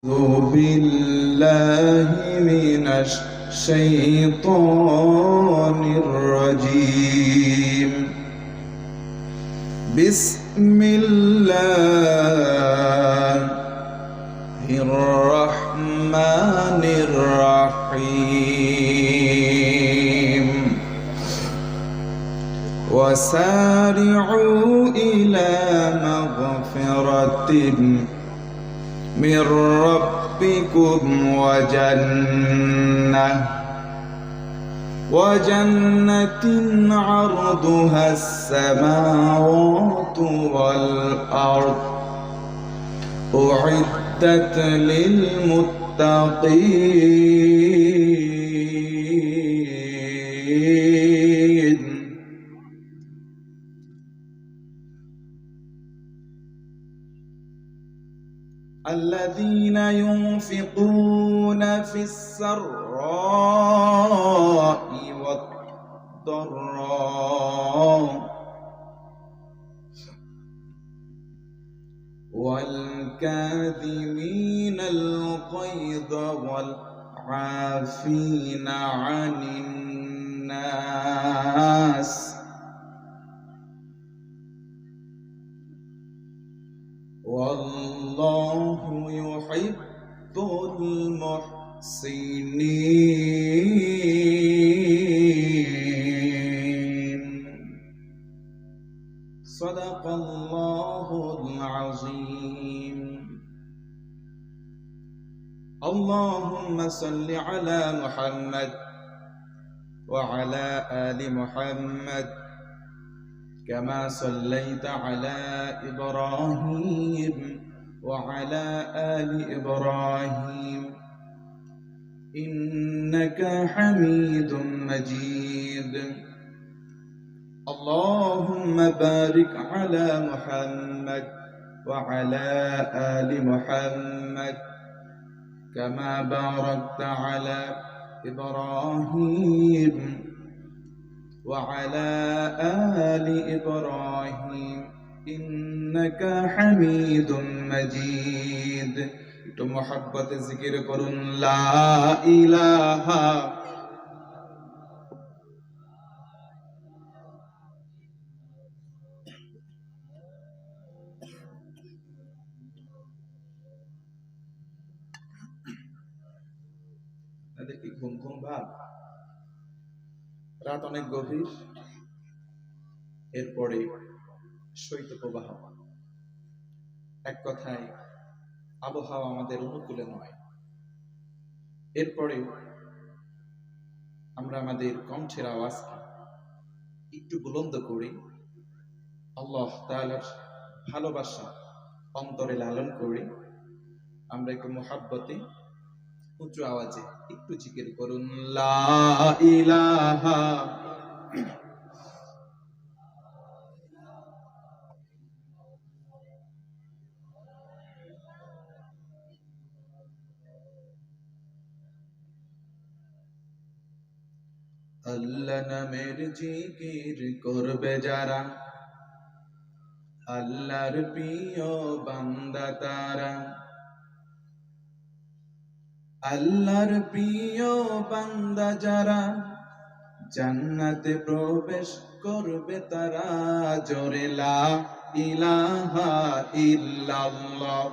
أعوذ بالله من الشيطان الرجيم. بسم الله الرحمن الرحيم. وسارعوا إلى مغفرة من ربكم وجنة عرضها السماوات والأرض أعدت للمتقين. الذين ينفقون في السراء والضراء والكاظمين الغيظ والعافين عن الناس والله يحب المحسنين. صدق الله العظيم. اللهم صل على محمد وعلى آل محمد كما صليت على إبراهيم وعلى آل إبراهيم إنك حميد مجيد. اللهم بارك على محمد وعلى آل محمد كما باركت على إبراهيم وعلى آل إبراهيم إنك حميد مجيد. একটু মহব্বতে জিকির করুন লা ইলাহা কি ঘুম ঘুম ভাব, রাত অনেক গভীর, এরপরে শৈত্যপ্রবাহ। এক কথায় আবহাওয়া আমাদের অনুকূলে নয়। এরপরে আমরা আমাদের কণ্ঠের আওয়াজকে একটু বুলন্দ করি, আল্লাহ তাআলার ভালোবাসা অন্তরে লালন করি। আমরা একটু মুহাব্বতে উঁচু আওয়াজে একটু জিকির করুন লা ইলাহা আল্লাহ নামের জিকির করবে যারা, আল্লাহর প্রিয় বান্দা তারা। আল্লাহর প্রিয় বান্দা যারা, জান্নাতে প্রবেশ করবে তারা। জোরে লা ইলাহা ইল্লাল্লাহ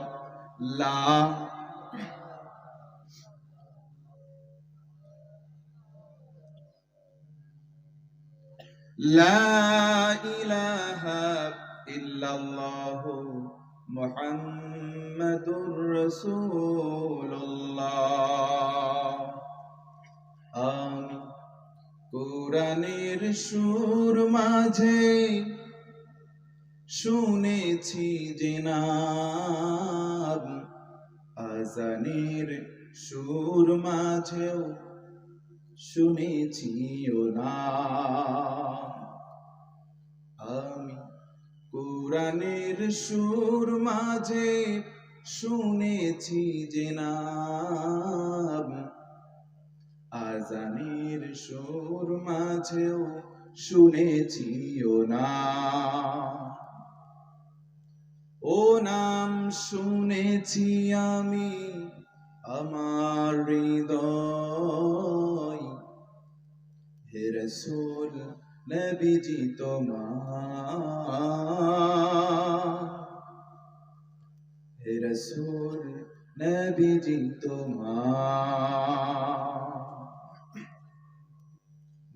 লা লা ইলাহা ইল্লাল্লাহ মুহাম্মাদুর রাসূলুল্লাহ। আমি কোরআনের সুর মাঝে শুনেছি যে নাম, আযানের সুর মাঝেও শুনেছি ও নাম। আমি কোরআনের সুর মাঝে শুনেছি যে নাম, আযানের সুর মাঝেও শুনেছি ও নাম। ও নাম শুনেছি আমি আমার হৃদয় হে রাসূল নবীজি তোমার, হে রাসূল নবীজি তোমার।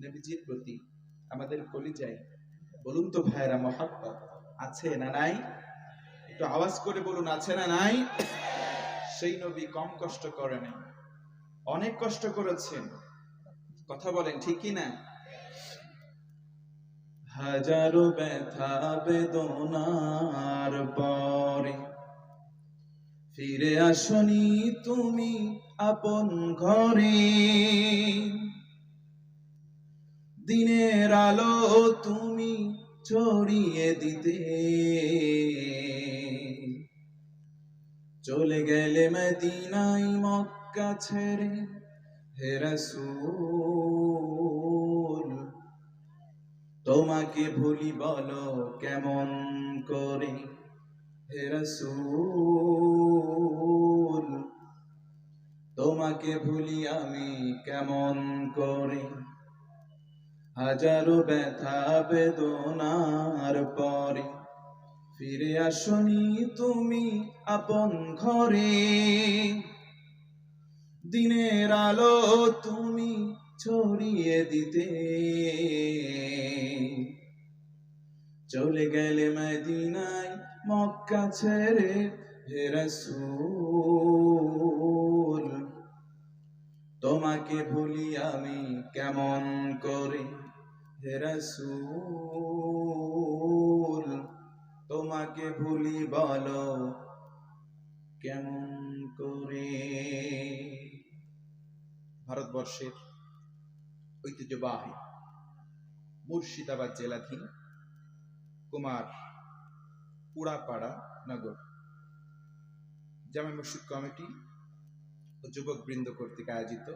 নবীজির প্রতি আমাদের কলিজায় বলুন তো ভাইরা মহাব্বত আছে না নাই? একটু আওয়াজ করে বলুন, আছে না নাই? সেই নবী কম কষ্ট করেন, অনেক কষ্ট করেছেন। কথা বলেন ঠিক কি না? হাজারো ব্যথা বেদনার পরে ফিরে আসনি তুমি আপন ঘরে, দিনের আলো তুমি ছড়িয়ে দিতে চলে গেলে মদিনায় মক্কা ছেড়ে। হে রাসূল তোমাকে ভুলি বলো কেমন করে, হে রাসূল তোমাকে ভুলি আমি কেমন করে। হাজারো ব্যথা বেদনার পরে ফিরে আসনি তুমি আপন ঘরে, দিনের আলো তুমি ছড়িয়ে দিতে চলে গেলে মদিনায় মক্কা ছেড়ে। হে রাসূল তোমাকে ভুলি আমি কেমন করে, হে রাসূল তোমাকে ভুলি বলো কেমন করে। ভারতবর্ষের ঐতিহ্যবাহী মুর্শিদাবাদ জেলাধীন কুমার পুরাপাড়া নগর জামে মসজিদ কমিটি ও যুবক বৃন্দ কর্তৃক আয়োজিত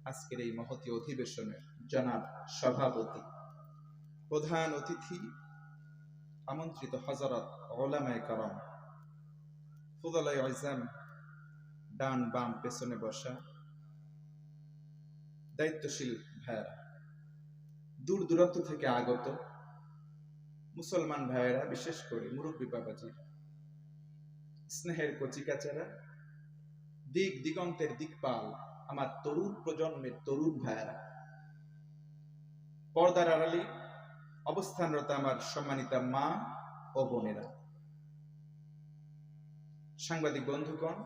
আজকের এই মহতী অধিবেশনের জনাব সভাপতি, প্রধান অতিথি, আমন্ত্রিত হযরত উলামায়ে কেরাম, ফুদালায়ে আযম, ডান বাম পেছনে বসা দায়িত্বশীল ভাইয়েরা, দূর দূরান্ত থেকে আগত মুসলমান ভাইয়েরা, বিশেষ করে মুরব্বী বাবাজি, স্নেহের কচিকাচারা, দিক দিগন্তের দিকপাল, আমার তরুণ প্রজন্মের তরুণ ভাইয়েরা, পর্দার আড়ালে অবস্থানরত আমার সম্মানিতা মা ও বোনেরা, সাংবাদিক বন্ধুগণ,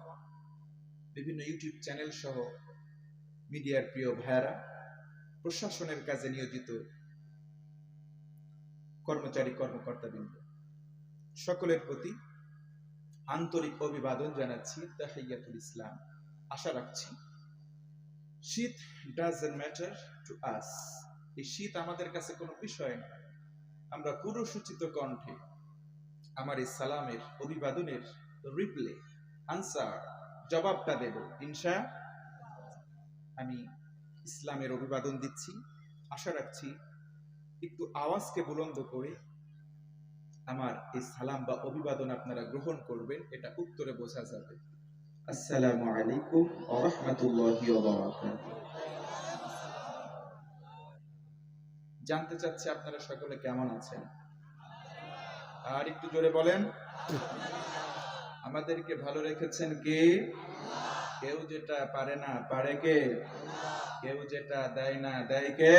বিভিন্ন ইউটিউব চ্যানেল সহ মিডিয়ার প্রিয় ভাইয়েরা, প্রশাসনের কাজে নিয়োজিত কর্মচারী কর্মকর্তাবৃন্দ, সকলের প্রতি আন্তরিক অভিবাদন জানাচ্ছি। তাহিয়াতুল ইসলাম। আশা রাখছি শীত ডাজন্ট ম্যাটার টু আস। এই শীত আমাদের কাছে কোনো বিষয় না। আমরা পুরুষোচিত কণ্ঠে আমার এই সালামের অভিবাদনের রিপ্লে, আনসার, জবাবটা দেব ইনশাআল্লাহ। আমি ইসলামের অভিবাদন দিচ্ছি। আশা রাখছি একটু আওয়াজকে বুলন্দ করে আমার এই সালাম বা অভিবাদন আপনারা গ্রহণ করবেন, এটা উত্তরে বোঝা যাবে। আসসালামু আলাইকুম ওয়া রাহমাতুল্লাহি ওয়া বারাকাতুহু। জানতে চাচ্ছি আপনারা সকলে কেমন আছেন? আর একটু জোরে বলেন। আমাদেরকে ভালো রেখেছেন কে? কেউ যেটা পারে না পারে কে? কেউ যেটা দেয় না দেয় কে?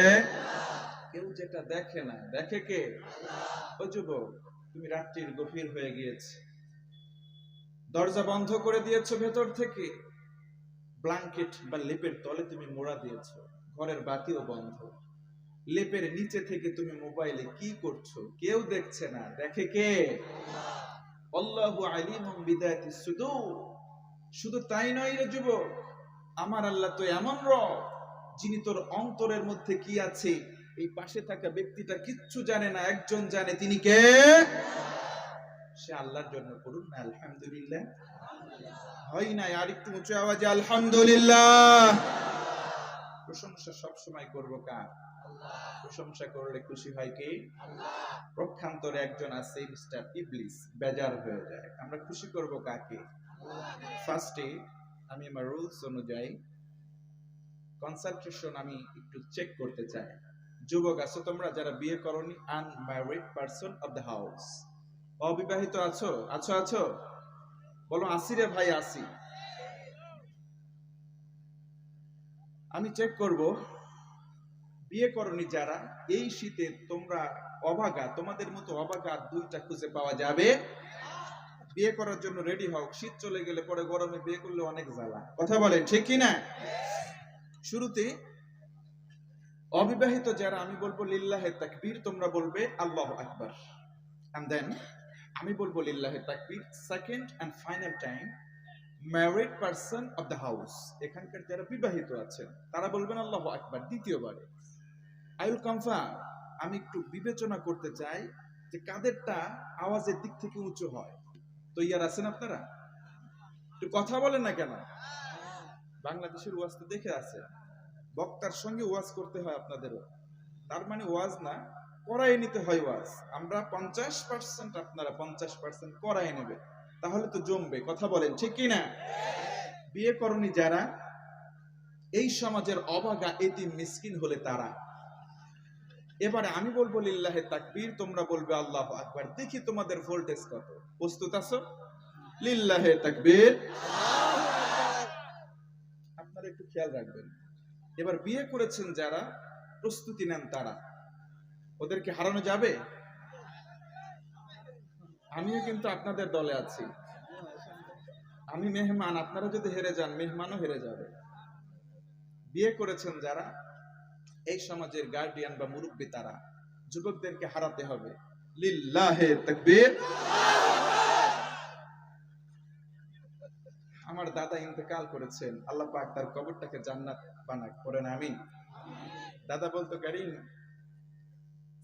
কেউ যেটা দেখে না দেখে কে? ও যুবক, তুমি রাত্রির গভীর হয়ে গিয়েছে, দরজা বন্ধ করে দিয়েছো ভেতর থেকে, ব্ল্যাঙ্কেট বা লেপের তলে তুমি মোড়া দিয়েছো, ঘরের বাতিও বন্ধ, লেপের নিচে থেকে তুমি মোবাইলে কি করছো কেউ দেখছে না, দেখে কে? আল্লাহু আলিমুম বিদাতিস সুদূর। শুধু তাই নয় রে যুবক, আমার আল্লাহ তো এমন রব যিনি তোর অন্তরের মধ্যে কি আছে এই পাশে থাকা ব্যক্তিটা কিচ্ছু জানে না, একজন জানে, তিনি কে? সে আল্লাহর জন্য করুন না আলহামদুলিল্লাহ। হয় না? আর একটু উঁচু আওয়াজে আলহামদুলিল্লাহ। প্রশংসা সব সময় করব কার? প্রশংসা করলে খুশি হয় কে? পক্ষান্তরে একজন আছে মিস্টার ইবলিস, বেজার হয়ে যায়। আমরা খুশি করব কাকে? ফার্স্টে আমি আমার রুলস অনুযায়ী কনসালটেশন আমি একটু চেক করতে চাই। যুবক আছো তোমরা যারা বিয়ে করনি, unmarried person of the house, অবিবাহিত আছো? আছো আছো? বলো আসি রে ভাই আসি। আমি চেক করব বিয়ে করনি যারা, এই শীতে তোমরা অভাগা, তোমাদের মতো অভাগা দুইটা খুঁজে পাওয়া যাবে। বিয়ে করার জন্য রেডি হও, শীত চলে গেলে পরে গরমে বিয়ে করলে অনেক জ্বালা। কথা বলেন ঠিক কি না? শুরুতে অবিবাহিত যারা, আমি বলবো লিল্লাহে তাকবীর, তোমরা বলবে আল্লাহু আকবার, এন্ড দেন আমি বলবো লিল্লাহে তাকবীর। Second and final time married person of the house, এখানকার যারা বিবাহিত আছেন তারা বলবেন আল্লাহু আকবার দ্বিতীয়বারে। আই উইল কনফার্ম, আমি একটু বিবেচনা করতে চাই যে কাদেরটা আওয়াজের দিক থেকে উঁচু হয়। তো ইয়ার আছেন আপনারা? একটু কথা বলেন না কেন? বাংলাদেশের ওয়াজ তো দেখে আছে, বক্তার সঙ্গে ওয়াজ করতে হয় আপনাদেরও। তার মানে ওয়াজ না, করাই নিতে হয় ওয়াজ। আমরা 50%, আপনারা 50% করাই নেবে, তাহলে তো জমবে। কথা বলেন ঠিক কি না? বিয়ে করনি যারা, এই সমাজের অভাগা এতিম মিসকিন হলে তারা। এবারে আমি বলবো লিল্লাহে তাকবীর, তোমরা বলবে আল্লাহু আকবার। দেখি তোমাদের ভোল্টেজ কত। প্রস্তুত আছো? লিল্লাহে তাকবীর। আপনারা একটু খেয়াল রাখবেন। এবার বিয়ে করেছেন যারা, প্রস্তুতি নেন তারা। ওদেরকে হারানো যাবে? আমিও কিন্তু আপনাদের দলে আছি। আমি মেহমান, আপনারা যদি হেরে যান মেহমানও হেরে যাবে। বিয়ে করেছেন যারা, এই সমাজের গার্ডিয়ান বা মুরব্বী তারা, যুবকদেরকে হারাতে হবে। লিল্লাহে তাকবীর। আমার দাদা ইন্তেকাল করেছেন, আল্লাহ পাক তার কবরটাকে জান্নাত বানাক, করেন আমিন। দাদা বলতো কারিম,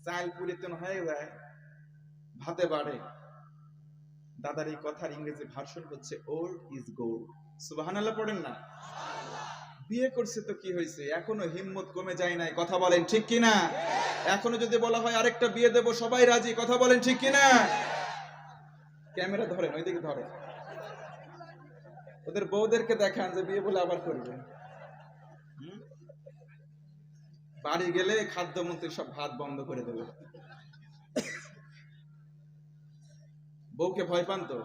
চাল পরিবর্তন হয়ে যায় ভাতে বাড়ে। দাদার এই কথার ইংরেজি ভার্সন হচ্ছে ওল্ড ইজ গোল্ড। সুবহানাল্লাহ পড়েন না? বিয়ে করছে তো কি হয়েছে, এখনো হিম্মত কমে যায় নাই। কথা বলেন ঠিক কিনা? এখনো যদি বলা হয় আরেকটা বিয়ে দেব, সবাই রাজি। কথা বলেন ঠিক কিনা? ক্যামেরা ধরেন, ওইদিকে ধরেন, ওদের বউদেরকে দেখান যে বিয়ে বলে আবার করবে। বাড়ি গেলে খাদ্যমন্ত্রী সব ভাত বন্ধ করে দেবে। বউকে ভয় পান তো?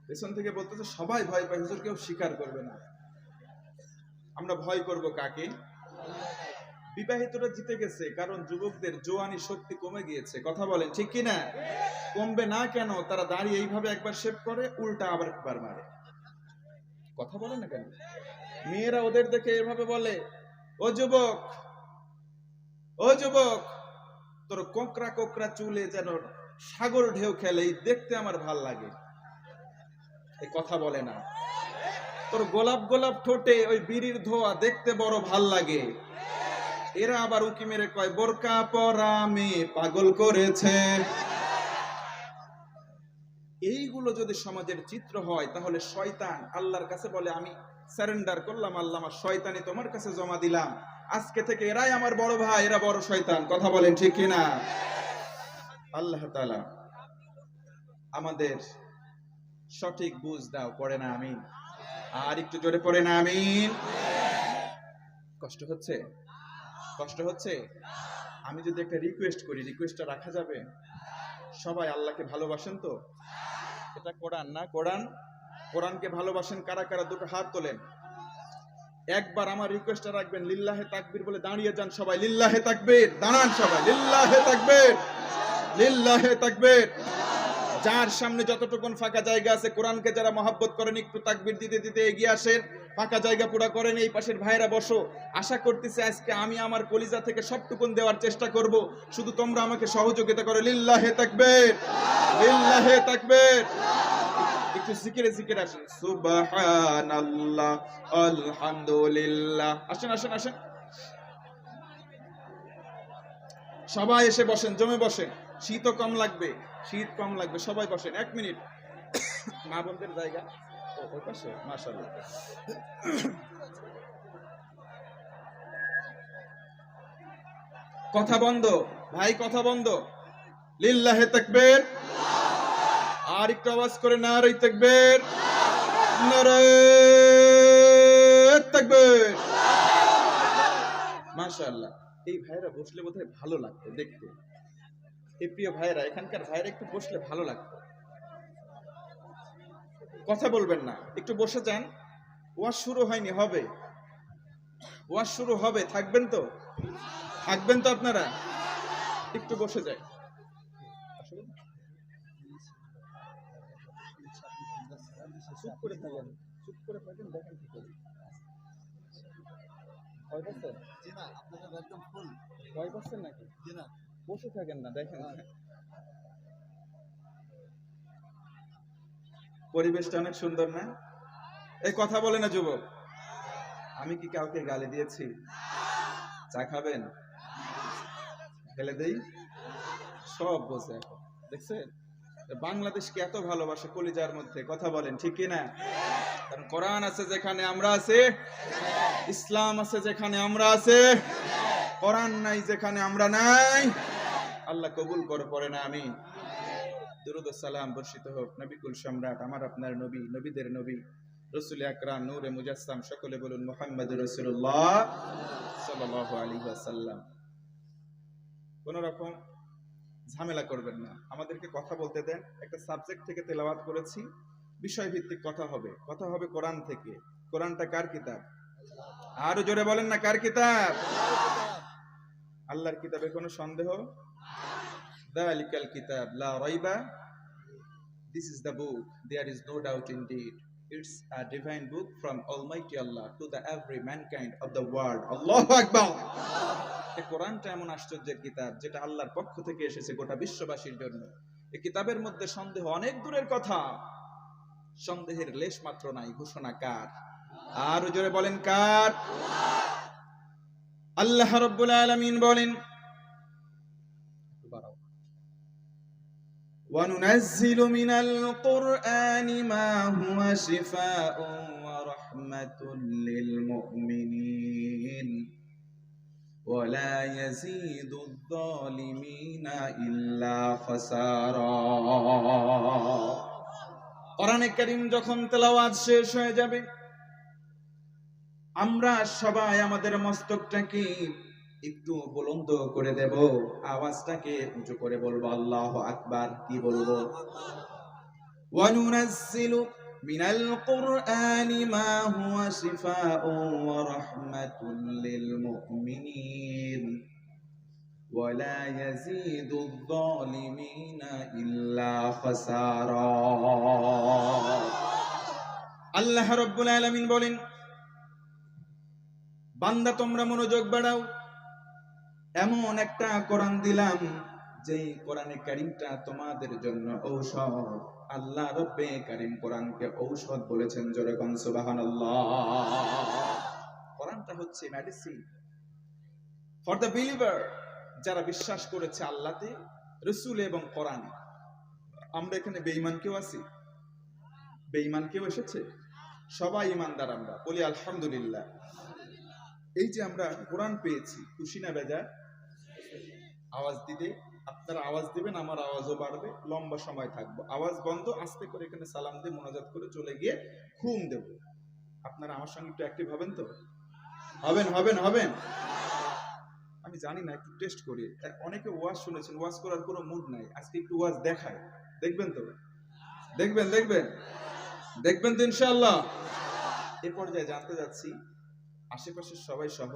পেছন থেকে বলতেছে সবাই ভয় পায় হুজুর, কেউ স্বীকার করবে না। আমরা ভয় করব কাকে? বিবাহিতরা জিতে গেছে, কারণ যুবকদের জোয়ানি শক্তি কমে গিয়েছে। কথা বলেন ঠিক কি না? কমবে না কেন? তারা দাঁড়িয়ে এইভাবে একবার শেভ করে, উল্টা আবার একবার মারে। কথা বলেন না কেন? মেয়েরা ওদের দেখে এভাবে বলে, ও যুবক, ও যুবক, তোর কোকড়া কোকড়া চুলে যেন সাগর ঢেউ খেলে, দেখতে আমার ভাল লাগে। এই কথা বলে না। তোর গোলাপ গোলাপ ঠোঁটে ওই বিড়ির ধোয়া দেখতে বড় ভাল লাগে। এরা আবার উকি মেরে কয় বোরকা পরা মেয়ে পাগল করেছে। এইগুলো যদি সমাজের চিত্র হয়, তাহলে শয়তান আল্লাহর কাছে বলে আমি সারেন্ডার করলাম, আল্লাহ আমার শয়তানি তোমার কাছে জমা দিলাম, আজকে থেকে এরাই আমার বড় ভাই, এরা বড় শয়তান। কথা বলেন ঠিক কিনা? আল্লাহ তাআলা আমাদের সঠিক বুঝ দাও, পড়ে না আমিন। আর একটু জোরে পড়ে না আমিন। কষ্ট হচ্ছে? কষ্ট হচ্ছে? আমি যদি একটা রিকোয়েস্ট করি, রিকোয়েস্টটা রাখা যাবে? সবাই আল্লাহকে ভালোবাসেন তো? এটা কোরআন না? কোরআন, কোরআনকে ভালোবাসেন কারা কারা? দুটো হাত তোলেন। একবার আমার রিকোয়েস্টটা রাখবেন, লিল্লাহে তাকবীর বলে দাঁড়িয়ে যান সবাই। লিল্লাহে তাকবীর, দাঁড়ান সবাই। লিল্লাহে তাকবীর, লিল্লাহে তাকবীর। যার সামনে যতটুকুন ফাঁকা জায়গা আছে, কোরআনকে যারা মহব্বত করেন একটু তাকবীর দিতে দিতে এগিয়ে আসেন। ফাঁকা জায়গা পুরা করেন। এই পাশের ভাইরা বসো। আশা করতেছি আজকে আমি আমার কলিজা থেকে সবটুকুন দেওয়ার চেষ্টা করব, শুধু তোমরা আমাকে সহযোগিতা করো। লিল্লাহে তাকবীর, লিল্লাহে তাকবীর। একটু জিকিরে জিকির আসেন। সুবহানাল্লাহ, আলহামদুলিল্লাহ। আসেন আসেন আসেন, সবাই এসে বসেন, জমে বসেন। শীতও কম লাগবে, শীত কম লাগবে, সবাই বসেন। 1 মিনিট। মা বোনদের জায়গা ওই পাশে, মাশাআল্লাহ। কথা বন্ধ ভাই, কথা বন্ধ। লিল্লাহে তাকবীর। আর একটু আওয়াজ করে নারে তাকবীর। নারায়ে তাকবীর। মাশাআল্লাহ, এই ভাইরা বসলে বোধহয় ভালো লাগতো দেখতে। এই প্রিয় ভাইরা, এখানকার ভাইরা একটু বসলে ভালো লাগতো। কথা বলবেন না, একটু বসে যান। ওয়াজ শুরু হয়নি, হবে। ওয়াজ শুরু হবে, থাকবেন তো? থাকবেন তো আপনারা? একটু বসে যাই। চুপ করে থাকেন, চুপ করে থাকেন, দেখেন কি করি। ভয় পাচ্ছেন? জি না, আপনাদের একদম ফুল। ভয় পাচ্ছেন নাকি? জি না। বসে থাকেন না, দেখেন। পরিবেশটা অনেক সুন্দর না? এই কথা বলে না যুবক। আমি কি কাউকে গালি দিয়েছি? চা খাবেন? ফেলে দেই? সব বোঝে এখন, দেখছেন? বাংলাদেশকে এত ভালোবাসে কলিজার মধ্যে, কথা বলেন ঠিক কিনা? কারণ কোরআন আছে যেখানে আমরা আছি, ইসলাম আছে যেখানে আমরা আছি, কোরআন নাই যেখানে আমরা নাই। আল্লাহ কবুল করে পড়ে না আমি। দুরূদ ও সালাম বর্ষিত হোক নবিকুল সম্রাট, আমার আপনার নবী, নবীদের নবী, রাসূল আকরাম, নূরে মুজাসসাম, সকলে বলুন মুহাম্মদুর রাসূলুল্লাহ সাল্লাল্লাহু আলাইহি ওয়াসাল্লাম। কোন রকম ঝামেলা করবেন না, আমাদেরকে কথা বলতে দেন। একটা সাবজেক্ট থেকে তেলাওয়াত করেছি, বিষয় ভিত্তিক কথা হবে। কথা হবে কোরআন থেকে। কোরআনটা কার কিতাব? আরো জোরে বলেন না, কার কিতাব? আল্লাহর কিতাবে কোনো সন্দেহ? যালিকাল কিতাব লা রাইবা, this is the book, there is no doubt indeed. It's a divine book from Almighty Allah to the every mankind of the world. Allahu Akbar. এই কোরআনটা এমন আশ্চর্যের কিতাব, যেটা আল্লাহর পক্ষ থেকে এসেছে গোটা বিশ্ববাসীর জন্য। এই কিতাবের মধ্যে সন্দেহ অনেক দূরের কথা, সন্দেহের লেশ মাত্র নাই। ঘোষণা কার? আর জোরে বলেন কার? আল্লাহ রাব্বুল আলামিন বলেন, وَنُنَزِّلُ مِنَ الْقُرْآنِ مَا هُوَ شِفَاءٌ وَرَحْمَةٌ لِّلْمُؤْمِنِينَ وَلَا يَزِيدُ الظَّالِمِينَ إِلَّا خَسَارًا। কোরআনে কারীম যখন তেলাওয়াত শেষ হয়ে যাবে, আমরা সবাই আমাদের মস্তকটাকে একটু বুলন্দ করে দেব, আওয়াজটাকে উঁচু করে বলবো আল্লাহু আকবার। কি বলবো? ওয়ানুনাজ্জিলু মিনাল কুরআনি মা হুয়া শিফাউন ওয়া রাহমাতুল লিল মুমিনিন ওয়ালা ইয়াজিদুয যালিমিনা ইল্লা খাসারা। আল্লাহ রাব্বুল আলামিন বলেন, বান্দা তোমরা মনোযোগ বাড়াও, এমন একটা কোরআন দিলাম যে কোরআনে কারীমটা তোমাদের জন্য ঔষধ। আল্লাহ রব্বে কারীম কোরআনকে ঔষধ বলেছেন, জোরে কোন সুবহানাল্লাহ। কোরআনটা হচ্ছে মেডিসিন ফর দ্য বিলিভার, যারা বিশ্বাস করেছে আল্লাহতে, রাসূল এবং কোরআনে। আমরা এখানে বেঈমান কেউ আছি? বেঈমান কেউ এসেছে? সবাই ঈমানদার। আমরা বলি আলহামদুলিল্লাহ। এই যে আমরা কোরআন পেয়েছি, খুশি না বেজার? আওয়াজ দিতে, আপনারা আওয়াজ দিবেন, আমার আওয়াজও বাড়বে, লম্বা সময় থাকবো। আওয়াজ বন্ধ, আস্তে করে এখানে সালাম দিয়ে মোনাজাত করে চলে গিয়ে ঘুম দেব। আপনারা আমার সঙ্গে একটু অ্যাক্টিভ হবেন তো? হবেন হবেন হবেন? আমি জানি না, একটু টেস্ট করি। অনেকে ওয়াজ শুনেছেন, ওয়াজ করার কোনো মুড নাই, আজকে একটু ওয়াজ দেখায়। দেখবেন তো? দেখবেন দেখবেন দেখবেন তো ইনশাআল্লাহ। এ পর্যায়ে জানতে যাচ্ছি, আশেপাশের সবাই সহ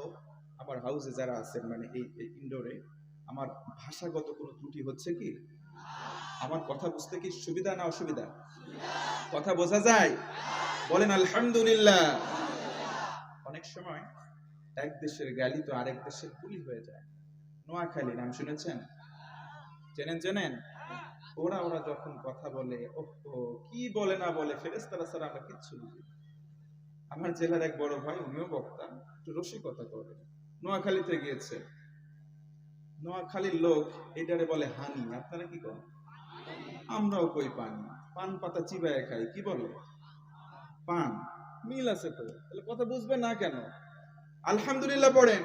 আমার হাউসে যারা আছেন, মানে এই ইনডোরে, আমার ভাষাগত কোনো ত্রুটি হচ্ছে কি? আমার কথা বুঝতে কি সুবিধা না অসুবিধা? কথা বোঝা যায়? বলেন আলহামদুলিল্লাহ। অনেক সময় এক দেশের গালি তো আরেক দেশের গুলি হয়ে যায়। নোয়াখালী নাম শুনেছেন? চেনেন? ওরা যখন কথা বলে, ওহো কি বলে না বলে, ফেরেশতারা ছাড়া আমরা কিচ্ছু বুঝি না। আমার জেলার এক বড় ভাই, উনিও বক্তা, একটু রসিকতা করে, নোয়াখালীতে গিয়েছে। নোয়াখালীর লোক এটারে বলে হানি, আপনারা কি করেন? আমরাও কই পানি। পান পাতা চিবায় খাই, কি বলে? পান। মিল আছে তো, তাহলে কথা বুঝবেন না কেন? আলহামদুলিল্লাহ পড়েন।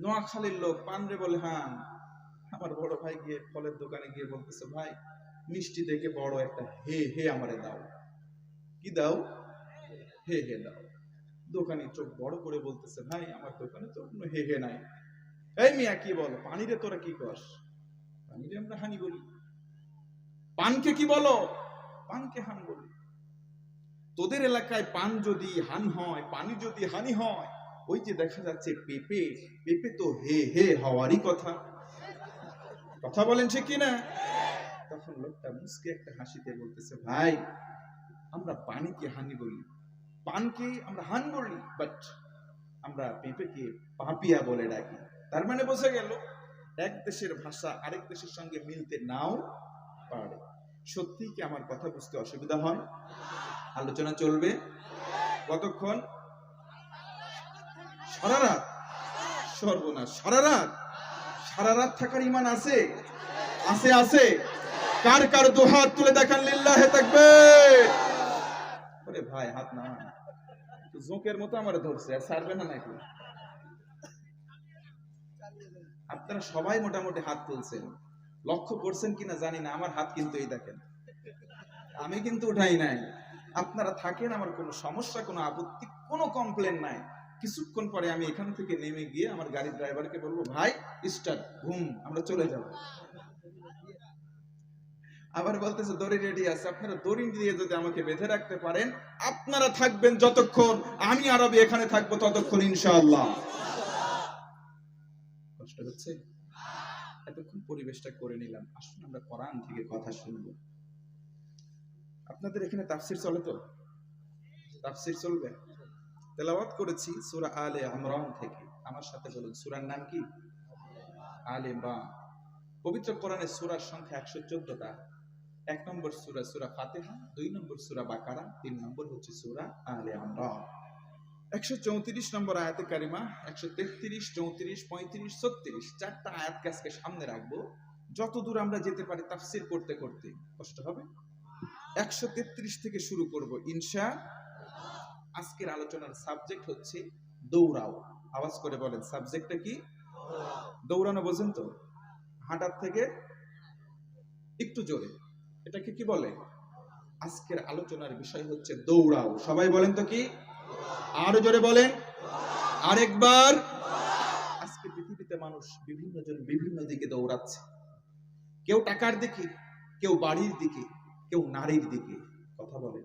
নোয়াখালীর লোক পান রে বলে হান। আমার বড় ভাই গিয়ে ফলের দোকানে গিয়ে বলতেছে, ভাই মিষ্টি দেখে বড় একটা হে হে আমারে দাও। কি দাও? হে হে দাও। দোকানি চোখ বড় করে বলতেছে, ভাই আমার দোকানে তো কোনো হে হে নাই। এই মিয়া কি বলো, পানিরে তোরা কি কস? পানিরে আমরা হানি বলি। পানকে কি বলো? পানকে হান বলি। তোদের এলাকায় পান যদি হান হয়, পানি যদি হানি হয়, ওই যে দেখা যাচ্ছে পেঁপে, পেঁপে তো হে হে হওয়ারই কথা। কথা বলেন ঠিক কিনা? তখন লোকটা মুসকে একটা হাসিতে বলতেছে, ভাই আমরা পানিকে হানি বলি, পানকে আমরা হান বলি, বাট আমরা পেঁপেকে পাপিয়া বলে ডাকি। তার মানে বোঝা গেল এক দেশের ভাষা আরেক দেশের সঙ্গে মিলতে নাও পারে। সত্যি কি আমার কথা বুঝতে অসুবিধা হয়? আলোচনা চলবে কতক্ষণ? সারা রাত? সর্বনাশ, সারা রাত? সারা রাত থাকার ইমান আছে? আছে আছে। কার কার দু হাত তুলে দেখান লিল্লাহে তাকবীর। ওরে ভাই হাত নামান, জোকের মতো আমারে ধরছে, আর ছাড়বে না নাকি? আপনারা সবাই মোটামুটি হাত তুলছেন, লক্ষ্য করছেন কিনা জানি না, আমার হাত কিন্তু এই দেখেন, আমি কিন্তু উঠাই নাই। আপনারা থাকেন, আমার কোনো সমস্যা, কোনো আপত্তি, কোনো কমপ্লেন নাই। কিছুক্ষণ পরে আমি এখান থেকে নেমে গিয়ে আমার গাড়ির ড্রাইভারকে বলবো, ভাই স্টার্ট, ঘুম, আমরা চলে যাব। আবার বলতেছে দড়ি রেডি আছে, আপনারা দড়ি দিয়ে যদি আমাকে বেঁধে রাখতে পারেন, আপনারা থাকবেন যতক্ষণ, আমি আরবে এখানে থাকবো ততক্ষণ ইনশাআল্লাহ। কষ্ট হচ্ছে? এতক্ষণ পরিবেশটা করে নিলাম, আসুন আমরা কোরআন থেকে কথা শুনবো। আপনাদের এখানে তাফসির চলে তো? তাফসির চলবে? তেলাওয়াত করেছি সূরা আলে ইমরান থেকে। আমার সাথে বলুন, সূরার নাম কি? আলে ইমরান। পবিত্র কোরআনের সূরার সংখ্যা 114টা। 1 নম্বর সূরা সূরা ফাতিহা, 2 নম্বর সূরা বাকারা, 3 নম্বর হচ্ছে সূরা আলে ইমরান। 134 নম্বর আয়াতে কারিমা, 133, 34, 35, 36 চারটা আয়াতকে আজকে সামনে রাখবো। যতদূর আমরা যেতে পারি তাফসির করতে করতে, কষ্ট হবে। 133 থেকে শুরু করব ইনশাআল্লাহ। আজকের আলোচনার সাবজেক্ট হচ্ছে দৌড়াও। আওয়াজ করে বলেন, সাবজেক্টটা কি? দৌড়ানো বোঝেন তো? হাঁটার থেকে একটু জোরে, এটাকে কি বলে? আজকের আলোচনার বিষয় হচ্ছে দৌড়াও। সবাই বলেন তো কি? আরো জোরে বলেন, আরেকবার। আজকে পৃথিবীতে মানুষ বিভিন্ন জন বিভিন্ন দিকে দৌড়াচ্ছে। কেউ টাকার দিকে, কেউ বাড়ির দিকে, কেউ নারীর দিকে। কথা বলেন,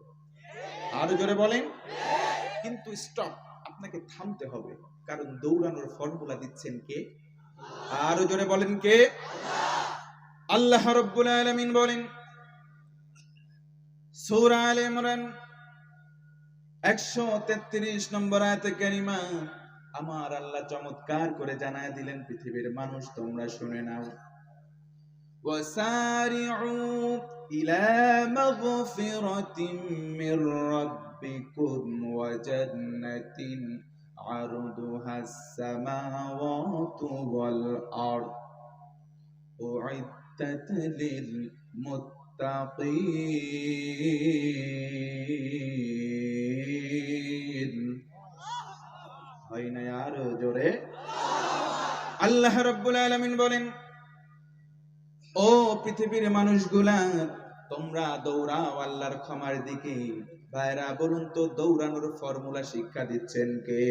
আরো জোরে বলেন। কিন্তু স্টপ, আপনাকে থামতে হবে, কারণ দৌড়ানোর ফর্মুলা দিচ্ছেন কে? আরো জোরে বলেন, কে? আল্লাহ রাব্বুল আলামিন বলেন সূরা আলে ইমরান 133 নম্বর আয়াতে কারিমা, আমার আল্লাহ চমৎকার করে জানায় দিলেন, পৃথিবীর মানুষ তোমরা শুনে নাও। ওয়াসারিউ ইলা মাগফিরাতিম মির রাব্বিকুম ওয়া জান্নাতিন আরদুহাস সামাওয়াতু ওয়াল আরদ উইদ্দাত লিল মুত্তাকিন। হয় না? আরো জোরে। আল্লাহ রাব্বুল আলামিন বলেন, ও পৃথিবীর মানুষগুলা, তোমরা দৌড়াও আল্লাহর ক্ষমার দিকে। ভাইরা বলুন তো, দৌড়ানোর ফর্মুলা শিক্ষা দিচ্ছেন কে?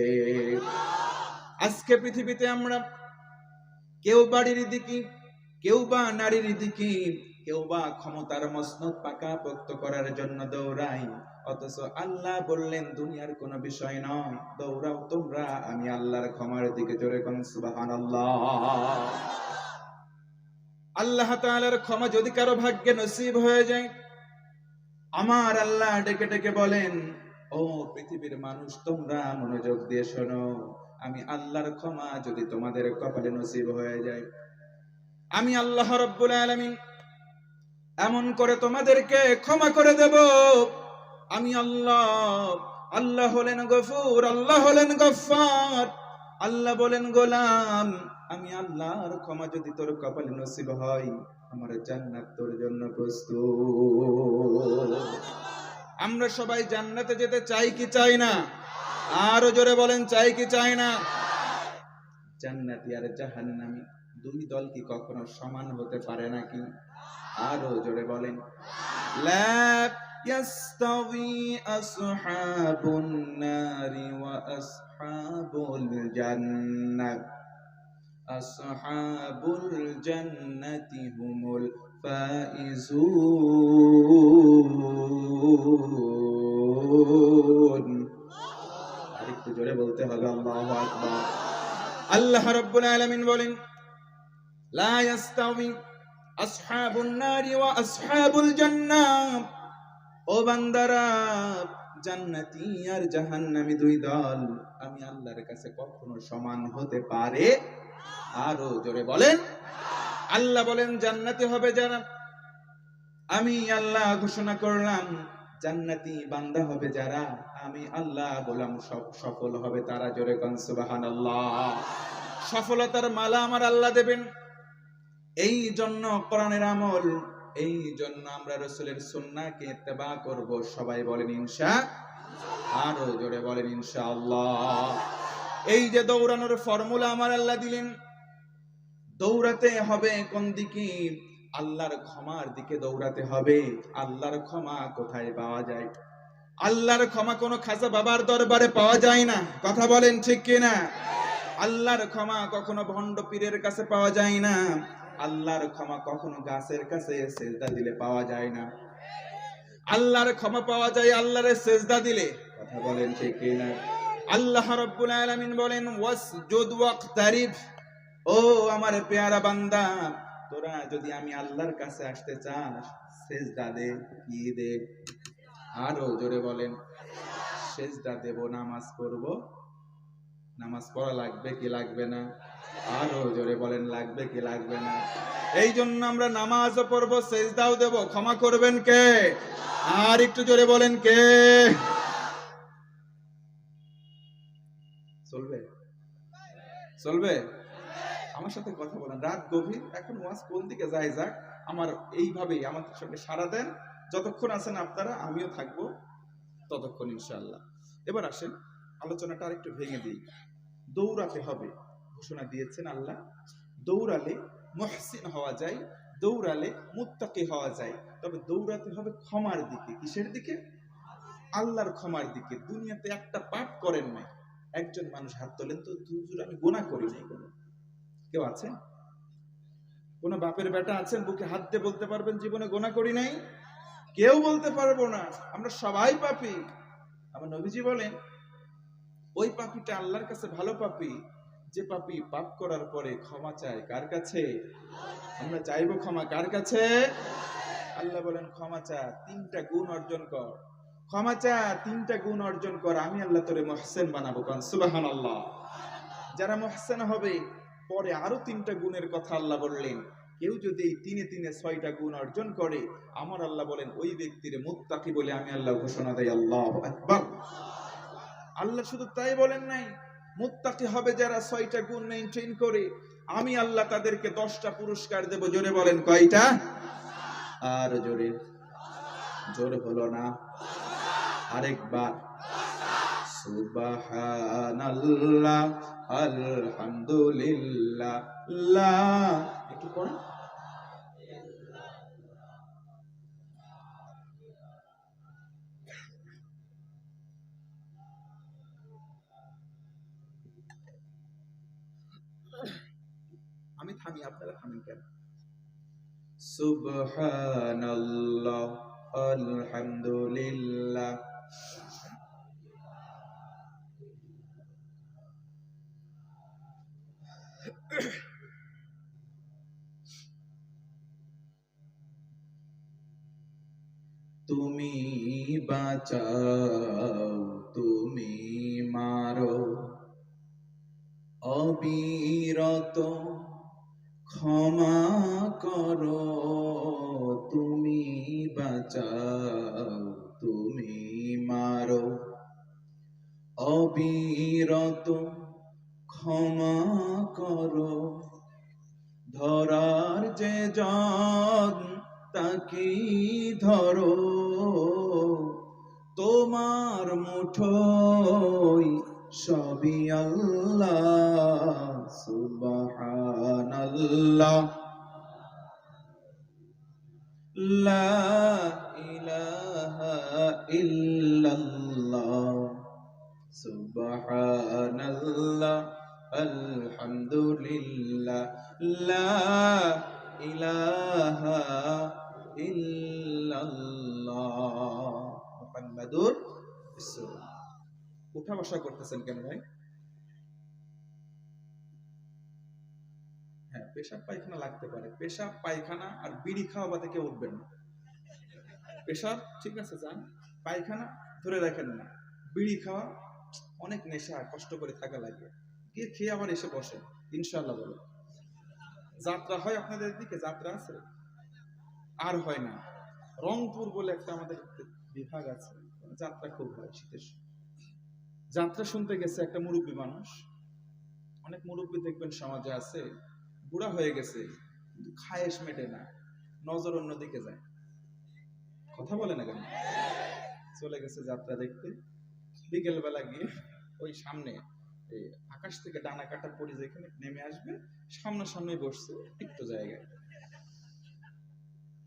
আজকে পৃথিবীতে আমরা কেউ বাড়ির দিকে, কেউ বা নারীর দিকে, কেউ বা ক্ষমতার মসনদ পাকা পোক্ত করার জন্য দৌড়াই। অথচ আল্লাহ বললেন দুনিয়ার কোনো বিষয় নয়, দৌড়াও তোমরা আমি আল্লাহর ক্ষমার দিকে। জোরে কোন সুবহানাল্লাহ। আল্লাহ তাআলার ক্ষমা যদি কারো ভাগ্যে নসিব হয়ে যায়, আমার আল্লাহ ডেকে ডেকে বলেন, ও পৃথিবীর মানুষ তোমরা মনোযোগ দিয়ে শোনো, আমি আল্লাহর ক্ষমা যদি তোমাদের কপালে নসিব হয়ে যায়, আমি আল্লাহ রাব্বুল আলামিন এমন করে তোমাদেরকে ক্ষমা করে দেব। আমি আল্লাহ, আল্লাহ হলেন গফুর, আল্লাহ হলেন গফফার। আল্লাহ বলেন, গোলাম আমি আল্লাহর ক্ষমা যদি তোর কপালে নসিব হয়, আমার জান্নাত তোর জন্য প্রস্তুত। আমরা সবাই জান্নাতে যেতে চাই কি চাই না? আরো জোরে বলেন, চাই কি চাই না? জান্নাতি আর জাহান্নামী দুই দল কি কখনো সমান হতে পারে নাকি? আরো জোরে বলেন। লা يستوي أصحاب النار وأصحاب الجنة أصحاب الجنة هم الفائزون আরেকটু জোরে বলতে হবে আল্লাহু আকবার। আল্লাহ রাব্বুল আলামিন বলেন লা ইয়াস্তাউই আসহাবুন নারি ওয়া আসহাবুল জান্নাহ, ও বান্দারা জান্নাতি আর জাহান্নামী দুই দল আমি আল্লাহর কাছে কখনো সমান হতে পারে? আরো জোরে বলেন। আল্লাহ বলেন জান্নাতি হবে যারা, আমি আল্লাহ ঘোষণা করলাম জান্নাতি বান্দা হবে যারা, আমি আল্লাহ বললাম সব সফল হবে তারা। জোরে কোন সুবহানাল্লাহ। সফলতার মালা আমার আল্লাহ দেবেন। এই জন্য কোরআনের আমল, এই জন্য আমরা রাসূলের সুন্নাহকে ইত্তেবা করব। সবাই বলেন ইনশাআল্লাহ। আরো জোরে বলেন ইনশাআল্লাহ। এই যে দৌড়ানোর ফর্মুলা আমার আল্লাহ দিলেন, দৌড়াতে হবে কোন দিকে? আল্লাহর ক্ষমার দিকে দৌড়াতে হবে। আল্লাহর ক্ষমা কোথায় পাওয়া যায়? আল্লাহর ক্ষমা কোনো খাজা বাবার দরবারে পাওয়া যায় না। কথা বলেন ঠিক কিনা? আল্লাহর ক্ষমা কখনো ভণ্ড পীরের কাছে পাওয়া যায় না। আল্লাহর ক্ষমা কখনো গাছের কাছে সেজদা দিলে পাওয়া যায় না। আল্লাহর ক্ষমা পাওয়া যায় আল্লাহরে সেজদা দিলে। কথা বলেন ঠিক কিনা? আল্লাহ রাব্বুল আলামিন বলেন ওয়াসজুদ ওয়াকতারিব, ও আমার পেয়ারা বান্দা, তোরা যদি আমি আল্লাহর কাছে আসতে চাস সেজদা দে। কি দে? আরো জোরে বলেন। সেজদা দেব, নামাজ পড়ব। নামাজ পড়া লাগবে কি লাগবে না? আরো জোরে বলেন লাগবে কি লাগবে না? এই জন্য আমরা নামাজও পড়বো, সেজদাও দেব। ক্ষমা করবেন কে? আর একটু জোরে বলেন কে? চলবে? চলবে? আমার সাথে কথা বলেন। রাত গভীর, এখন ওয়াজ কোন দিকে যায় যাক, আমার এইভাবেই আমাদের সঙ্গে সারা দেন। যতক্ষণ আছেন আপনারা, আমিও থাকবো ততক্ষণ ইনশাআল্লাহ। এবার আসেন আলোচনাটা আরেকটু ভেঙে দিই। দৌড়াতে হবে, ঘোষণা দিয়েছেন আল্লাহ। দৌড়ালে মুহসিন হওয়া যায়, দৌড়ালে মুত্তাকি হওয়া যায়। তবে দৌড়াতে হবে ক্ষমার দিকে। কিসের দিকে? আল্লাহর ক্ষমার দিকে। দুনিয়াতে একটা পাপ করেন নাই। একজন মানুষ হাত তোলেন তো, হুজুর আমি গুনাহ করি নাই। কোনো কেউ আছেন? কোন বাপের বেটা আছেন বুকে হাত দিয়ে বলতে পারবেন জীবনে গুনাহ করি নাই? কেউ বলতে পারবো না। আমরা সবাই পাপী। আমার নবীজি বলেন ওই পাপীটা আল্লাহর কাছে ভালো পাপী যে পাপী পাপ করার পরে ক্ষমা চায় কার কাছে? আমরা চাইবো ক্ষমা কার কাছে? আল্লাহ বলেন ক্ষমা চা, 3টা গুণ অর্জন কর। ক্ষমা চা, 3টা গুণ অর্জন কর, আমি আল্লাহ তোরে মুহসিন বানাবো। কারণ সুবহানাল্লাহ। যারা মুহসিন হবে, পরে আরো 3টা গুণের কথা আল্লাহ বললেন। কেউ যদি এই 6টা গুণ অর্জন করে, আমার আল্লাহ বলেন ওই ব্যক্তির মুত্তাকি বলে আমি আল্লাহ ঘোষণা দেই। আল্লাহু আকবার। আল্লাহ শুধু তাই বলেন নাই, মুত্তাকি হবে যারা 6টা গুণ মেইনটেইন করে, আমি আল্লাহ তাদেরকে 10টা পুরস্কার দেব। জোরে বলেন কয়টা? আর জোরে, জোরে হলো না। আরেকবার সুবহানাল্লাহ আলহামদুলিল্লাহ লা, একটু পড়েন। আমি থামি, আপনারা থামেন কেন? সুবহানাল্লাহ আলহামদুলিল্লাহ। তুমি বাঁচাও, তুমি মারো, অবিরত ক্ষমা করো। তুমি বাঁচাও, তুমি মারো, অবিরত ক্ষমা করো। ধরার যে জন তাকে ধরো, তোমার মুঠোয় সবই আল্লাহ। সুবহানাল্লাহ লা ইলাহা ইল্লাল্লাহ সুবহানাল্লাহ আলহামদুলিল্লাহ লা ইলাহা ইল্লাল্লাহ মুহাম্মাদুর রাসূলুল্লাহ। উঠা বসা করতেছেন কেন ভাই? হ্যাঁ, পেশাব পায়খানা লাগতে পারে। পেশাব পায়খানা আর বিড়ি খাওয়া বাদে কেউ উঠবেন না। পেশাব ঠিক আছে যান, পায়খানা ধরে রাখেন না, বিড়ি খাওয়া অনেক নেশা, কষ্ট করে থাকা লাগে, গিয়ে খেয়ে আবার এসে বসে ইনশাআল্লাহ বলে। যাত্রা হয় আপনাদের দিকে? যাত্রা আছে? আর হয় না। রংপুর বলে একটা আমাদের বিভাগ আছে, যাত্রা খুব হয় শীতের সময়। যাত্রা শুনতে গেছে একটা মুরব্বী মানুষ। অনেক মুরব্বী দেখবেন সমাজে আছে, বুড়া হয়ে গেছে কিন্তু খায়েশ মেটে না, নজর অন্যদিকে যায়। কথা বলে না কেন? চলে গেছে যাত্রা দেখতে। বিকেল বেলা গিয়ে ওই সামনে আকাশ থেকে ডানা কাটা পড়ে যেখানে নেমে আসবে সামনাসামনি বসছে একটু জায়গায়।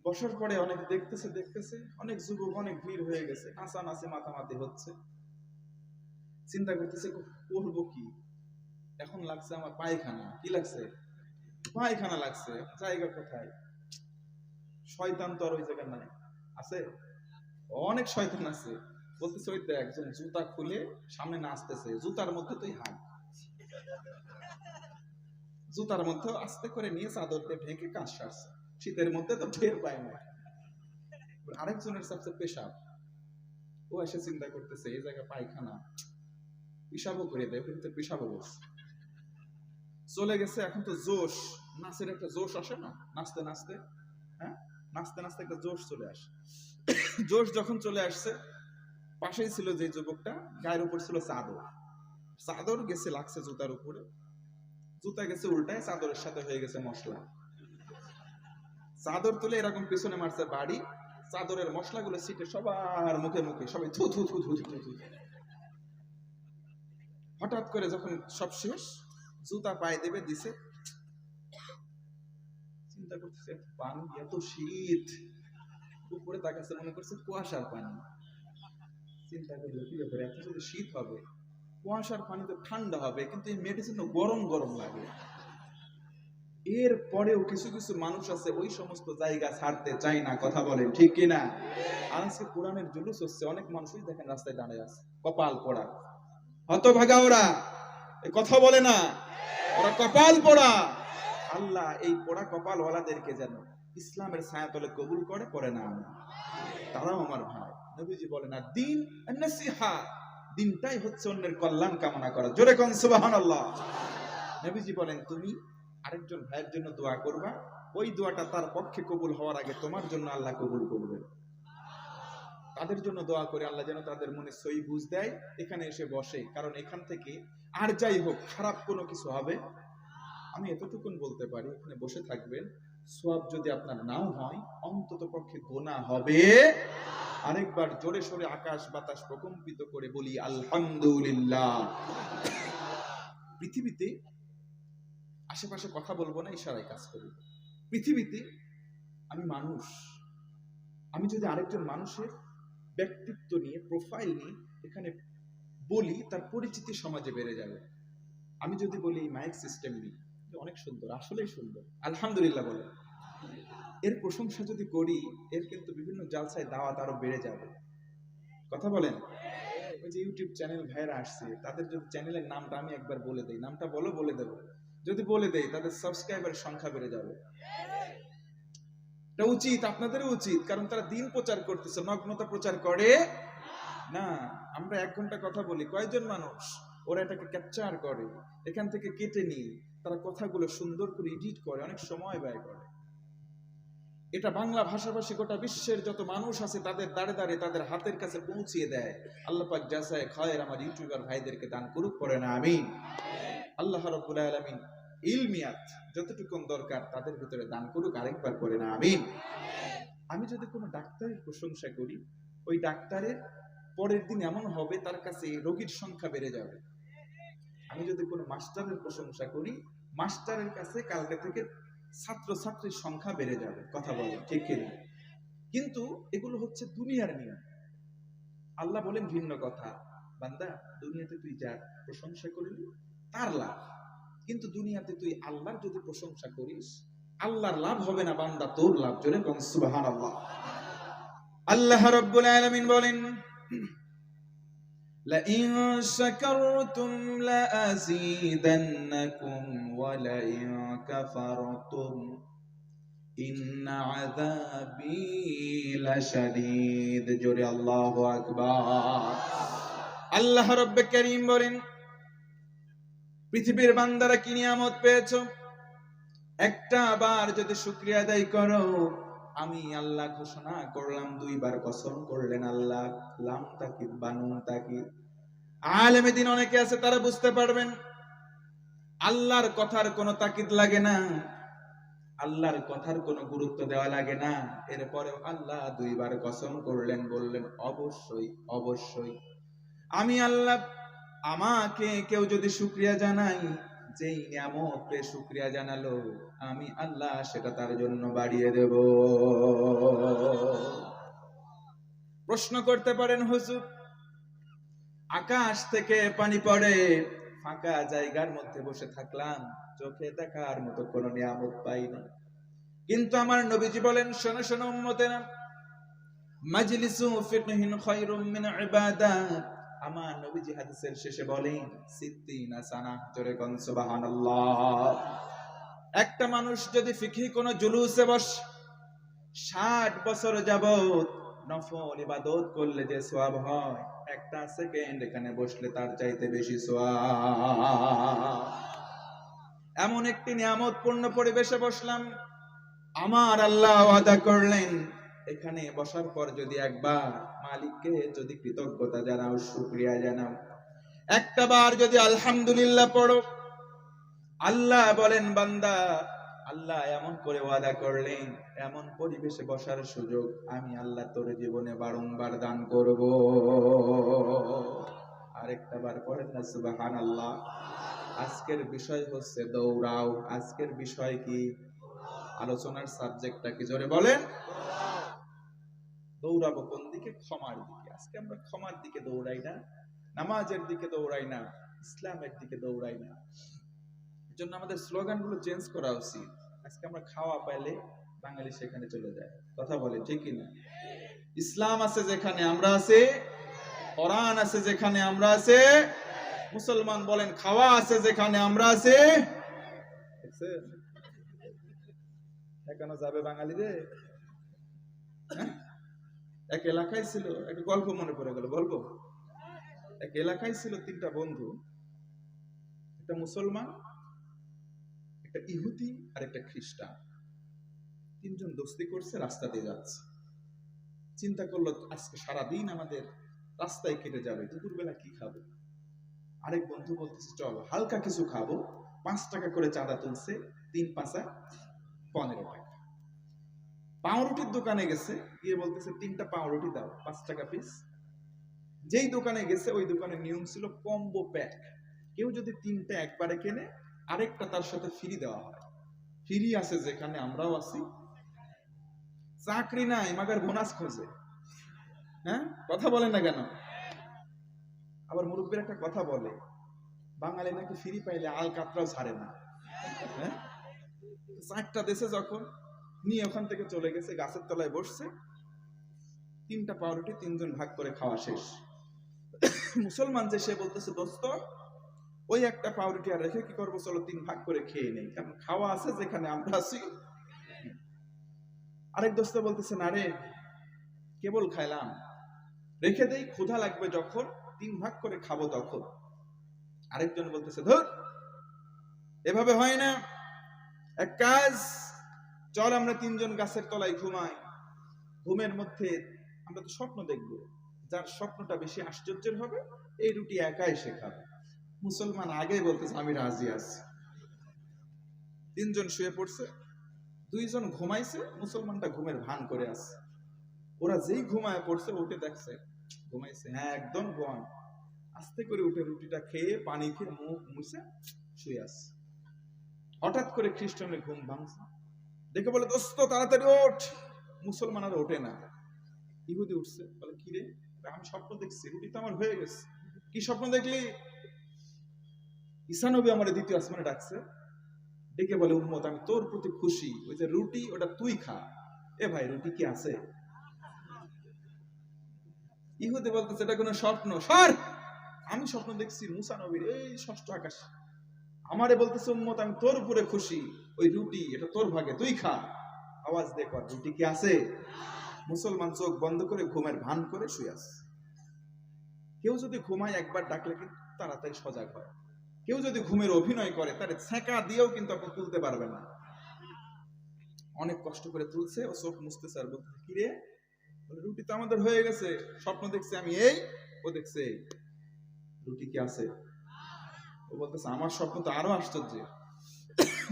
বসার পরে অনেক দেখতেছে দেখতেছে, অনেক যুবক, অনেক ভিড় হয়ে গেছে, নাচানাচি মাতামাতি হচ্ছে। চিন্তা করতেছে করবো কি, এখন লাগছে আমার পায়খানা। কি লাগছে? পায়খানা লাগছে। জায়গা কোথায়? শয়তান তো আর ওই জায়গা নাই, আছে অনেক শয়তান আছে। বলতেছে ওই দেখ, একজন জুতা খুলে সামনে নাচতেছে, জুতার মধ্যে তুই হাত, জুতার মধ্যে আস্তে করে নিয়ে চাদর দিয়ে ঢেকে কাজ সারছে। শীতের মধ্যে তো ঢের পায় না। আরেকজনের সবচেয়ে পেশাব, ও এসে চিন্তা করতেছে এই জায়গা পায়খানা, পিসাবও করে দেয়, ওখানে পিসাবও বসে চলে গেছে। এখন তো জোশ, নাচের একটা জোশ আসে না, নাচতে নাচতে, হ্যাঁ নাচতে নাচতে একটা জোশ চলে আসে। জোশ যখন চলে আসছে, পাশেই ছিল যে যুবকটা, গায়ের উপর ছিল চাদর, চাদর গেছে লাগছে জুতার উপরে, জুতা গেছে উল্টায়, চাদরের সাথে হয়ে গেছে মশলা। চাদর তুলে এরকম পিছনে মারছে বাড়ি, চাদরের মশলাগুলো ছিটে সবার মুখে মুখে, সবাই থু থু থু থু থু থু। হঠাৎ করে যখন সব শেষ, জুতা পায়ে দেবে দিছে, চিন্তা করতেছে পানি এত শীত, উপরে তাকাচ্ছে মনে করছে কুয়াশার পানি। চিন্তা করলো কি ব্যাপার, এত যদি শীত হবে, কুয়াশার পানি তো ঠান্ডা হবে, কিন্তু এই মেডিসিন তো গরম গরম লাগে। এর পরেও কিছু কিছু মানুষ আছে ওই সমস্ত জায়গা ছাড়তে চায় না। কথা বলেন ঠিক কিনা? আর আজকে কোরআনের জুলুস হচ্ছে, অনেক মানুষই দেখেন রাস্তায় দাঁড়িয়ে আছে, কপাল পোড়া, হতভাগা ওরা, কথা বলে না, ওরা কপাল পোড়া। আল্লাহ এই পোড়া কপাল ওয়ালাদেরকে যেন ইসলামের ছায়াতলে কবুল করে, করে না, তারাও আমার ভাই। নবীজি বলেন না দিন নসিহা, দিনটাই হচ্ছে অন্যের কল্যাণ কামনা করা। জোরে কোন সুবহানাল্লাহ। নবীজি বলেন তুমি আরেকজন ভাইয়ের জন্য দোয়া করবা, ওই দোয়াটা তার পক্ষে কবুল হওয়ার আগে তোমার জন্য আল্লাহ কবুল করবে। তাদের জন্য দোয়া করে আল্লাহ যেন তাদের মনে সই বুঝ দেয়, এখানে এসে বসে, কারণ এখান থেকে আর যাই হোক খারাপ কোনো কিছু হবে। আমি এতটুকুন বলতে পারি, এখানে বসে থাকবেন, সওয়াব যদি আপনার নাও হয়, অন্তত পক্ষে গোনা হবে। আরেকবার জোরে সোরে আকাশ বাতাস প্রকম্পিত করে বলি আলহামদুলিল্লাহ। পৃথিবীতে আশেপাশে কথা বলবো না, ইশারায় কাজ করব। পৃথিবীতে আমি মানুষ, আমি যদি আরেকজন মানুষের ব্যক্তিত্ব নিয়ে, প্রোফাইল নিয়ে এখানে বলি, তার পরিচিতি সমাজে বেড়ে যাবে। আমি যদি বলি এই মাইক সিস্টেম নিয়ে অনেক সুন্দর, আসলেই সুন্দর, আলহামদুলিল্লাহ বলে, এর প্রশংসা যদি করি, এর কিন্তু বিভিন্ন জালসায় দাওয়াত আরো বেড়ে যাবে। কথা বলেন? ওই যে ইউটিউব চ্যানেল ভাইরা আসছে, তাদের যদি চ্যানেলের নামটা আমি একবার বলে দেই, নামটা বলো, বলে দেবো, যদি বলে দেই তাদের সাবস্ক্রাইবারের সংখ্যা বেড়ে যাবে। এটা উচিত, আপনাদেরও উচিত, কারণ তারা দিন প্রচার করতেছে, নগ্নতা প্রচার করে না। আমরা 1 ঘন্টা কথা বলি, কয়জন মানুষ ওরা এটাকে ক্যাপচার করে, এখান থেকে কেটে নিয়ে তারা কথাগুলো সুন্দর করে এডিট করে, অনেক সময় ব্যয় করে। এটা বাংলা ভাষাভাষী গোটা বিশ্বের যত মানুষ আছে তাদের দাঁড়ে দাঁড়ে তাদের হাতের কাছে পৌঁছিয়ে দেয়। আল্লাহ পাক জাযায়ে খায়ের আমার ইউটিউবার ভাইদেরকে দান করুক, পড়ে না আমিন। আল্লাহ রাব্বুল আলামিন ইলমিয়াত যতটুকু দরকার তাদের ভিতরে দান করুক, আরেকবার পড়ে না আমিন। আমি যদি কোনো ডাক্তারের প্রশংসা করি, ওই ডাক্তারের পরের দিন এমন হবে তার কাছে রোগীর সংখ্যা বেড়ে যাবে। আমি যদি কোনো মাস্টারের প্রশংসা করি, মাস্টারের কাছে কালকে থেকে ছাত্রছাত্রীর সংখ্যা বেড়ে যাবে। কথা বলে ঠিক কিনা? কিন্তু এগুলো হচ্ছে দুনিয়ার নিয়ম। আল্লাহ বলেন ভিন্ন কথা, বান্দা দুনিয়াতে তুই যার প্রশংসা করলি তার লাভ, কিন্তু দুনিয়াতে তুই আল্লাহর যদি প্রশংসা করিস আল্লাহর লাভ হবে না, বান্দা তোর লাভ। জোরে কোন সুবহানাল্লাহ। আল্লাহ রাব্বুল আলামিন বলেন, لئن شكرتم لأزيدنكم ولئن كفرتم إن عذابي لشديد। জোরে আল্লাহু আকবার। আল্লাহ রাব্বুল কারীম বলেন, পৃথিবীর বান্দারা কি নিয়ামত পেয়েছো, একটা বার যদি শুকরিয়া আদায় করো, আমি আল্লাহ ঘোষণা করলাম, দুইবার কসম করলেন আল্লাহ, লাম তাকিদ বানুন তাকিদ। আলেমে দিন অনেকে আছে তারা বুঝতে পারবেন আল্লাহর কথার কোনো তাকিদ লাগে না, আল্লাহর কথার কোনো গুরুত্ব দেওয়া লাগে না, এরপরেও আল্লাহ দুইবার কসম করলেন, বললেন অবশ্যই অবশ্যই আমি আল্লাহ, আমাকে কেউ যদি শুকরিয়া জানাই, যেই নিয়ামত পেয়ে শুকরিয়া জানালো আমি আল্লাহ সেটা তার জন্য বাড়িয়ে দেব। প্রশ্ন করতে পারেন হুজুর, আকাশ থেকে পানি পড়ে, ফাঁকা জায়গার মধ্যে বসে থাকলাম, চোখে দেখার মতো কোনো নিয়ামত পাই না, কিন্তু আমার নবীজি বলেন, শোনো শোনো উম্মতেরা, মাজলিসু ফিকহিন খায়রুম মিন ইবাদাহ। আমার নবীজি হাদিসের শেষে বলেন, সিত্তিনা সানা। জোরে কোন সুবহানাল্লাহ। একটা মানুষ যদি ফিকহি কোন জুলুসে বসে 60 বছর যাবত নফল ইবাদত করলে যে সওয়াব হয়, একটা সেকেন্ড এখানে বসলে তার চাইতে বেশি সওয়াব। এমন একটি নিয়ামতপূর্ণ পরিবেশে বসলাম, আমার আল্লাহ ওয়াদা করলেন, এখানে বসার পর যদি একবার মালিককে যদি কৃতজ্ঞতা জানাও, শুকরিয়া জানাও, একটা বার যদি আলহামদুলিল্লাহ পড়ো, আল্লাহ বলেন বান্দা, আল্লাহ এমন করে ওয়াদা করলেন, এমন পরিবেশে বসার সুযোগ আমি আল্লাহ তোর জীবনে বারংবার দান করব। আরেকটা বার পড়েন না সুবহানাল্লাহ। আজকের বিষয় হচ্ছে দৌড়াও। আজকের বিষয় কি? আলোচনার সাবজেক্টটা কি? জোরে বলেন। দৌড়াবো কোন দিকে? ক্ষমার দিকে। আজকে আমরা ক্ষমার দিকে দৌড়াই না, নামাজের দিকে দৌড়াই না, ইসলামের দিকে দৌড়াই না। এজন্য আমাদের স্লোগানগুলো চেঞ্জ করা উচিত। আজকে আমরা খাওয়া পাইলে বাঙালি সেখানে চলে যায়, কথা বলে ঠিক কিনা? ইসলাম আছে যেখানে আমরা আছি, কোরআন আছে যেখানে আমরা আছি, মুসলমান বলেন খাওয়া আছে যেখানে আমরা আছি। কেন যাবে বাঙালি রে? এক এলাকায় ছিল, একটা গল্প মনে পড়ে গেল। গল্প, এক এলাকায় ছিল 3টা বন্ধু, একটা মুসলমান, একটা ইহুদি আর একটা খ্রিস্টান। 3জন দোস্তি করছে, রাস্তা দিয়ে যাচ্ছে। চিন্তা করলো আজকে সারাদিন আমাদের রাস্তায় কেটে যাবে, দুপুরবেলা কি খাবো? আরেক বন্ধু বলতেছে চল হালকা কিছু খাবো। 5 টাকা করে চাঁদা তুলছে, 3 পাঁচা 15 টাকা। পাউরুটির দোকানে গেছে, গিয়ে বলতেছে 3টা পাউরুটি দাও, 5 টাকা পিস। যেই দোকানে গেছে ওই দোকানের নিয়ম ছিল কম্বো প্যাক, কেউ যদি 3টা একবারে কেনে আরেকটা তার সাথে ফ্রি দেওয়া হয়। ফ্রি আছে যেখানে আমরাও আছি, চাকরি নাই মাগার বোনাস খোঁজে। হ্যাঁ, কথা বলেন না কেন? আবার মুরব্বীর একটা কথা বলে, বাঙালি নাকি ফ্রি পাইলে আল কাতরাও ছাড়ে না। হ্যাঁ, 4টা দেশে যখন নিয়ে ওখান থেকে চলে গেছে, গাছের তলায় বসছে, 3টা পাউরুটি 3জন ভাগ করে খাওয়া শেষ। মুসলমান যে সে বলতেছে দোস্ত ওই একটা পাউরুটি আর রেখে কি করবো, চলো 3 ভাগ করে খেয়ে নেই, কারণ খাওয়া আছে যেখানে আমরা আছি। আরেক দোস্ত বলতেছে না রে, কেবল খাইলাম, রেখে দেই, ক্ষুধা লাগবে যখন 3 ভাগ করে খাবো তখন। আরেকজন বলতেছে ধর এভাবে হয় না, এক কাজ, চল আমরা 3জন গাছের তলায় ঘুমাই, ঘুমের মধ্যে আমরা তো স্বপ্ন দেখবো, যার স্বপ্নটা বেশি আশ্চর্যের হবে এই রুটি একাই সে খাবে। মুসলমান আগেই বলতেছে আমি রাজি আছি। 3জন শুয়ে পড়ছে, 2জন ঘুমাইছে, মুসলমানটা ঘুমের ভান করে আছে। ওরা যেই ঘুমায় পড়ছে উঠে দেখছে ঘুমাইছে, হ্যাঁ একদম ঘুমান। আস্তে করে উঠে রুটিটা খেয়ে পানি খেয়ে মুখ মুছে শুয়ে আছে। হঠাৎ করে খ্রিস্টানের ঘুম ভাঙছে, দেখে বলে দোস্ত তাড়াতাড়ি ওঠ। মুসলমান আর ওঠে না, ইহুদি উঠছে, বলে কি রে আমি স্বপ্ন দেখছি, রুটি তো আমার হয়ে গেছে। কি স্বপ্ন দেখলি? ঈসা নবী আমার দ্বিতীয় আসমানে ডাকছে, ডেকে বলে, উম্মত আমি তোর প্রতি খুশি, ওই যে রুটি ওটা তুই খা। এ ভাই রুটি কি আছে? ইহুদি বলতেছে এটা কোনো স্বপ্ন। সর, আমি স্বপ্ন দেখছি মুসা নবীর এই ষষ্ঠ আকাশ, আমারে বলতেছে উম্মত আমি তোর উপরে খুশি, ওই রুটি এটা তোর ভাগে, তুই খা। আওয়াজ দে কর, রুটি কি আছে? মুসলমান চোখ বন্ধ করে ঘুমের ভান করে শুয়ে আছে। কেউ যদি ঘুমায় একবার ডাকলে কিন্তু তাড়াতাড়ি সজাগ হয়। কেউ যদি ঘুমের অভিনয় করে তারে ছেঁকা দিয়েও কিন্তু আপনি তুলতে পারবেন না। অনেক কষ্ট করে তুলছে, ও চোখ মুছতেছে আর বলতে, কিরে রুটি তো আমাদের হয়ে গেছে, স্বপ্ন দেখছি আমি এই, ও দেখছে এই, রুটি কি আছে? ও বলতেছে আমার স্বপ্ন তো আরো আশ্চর্য।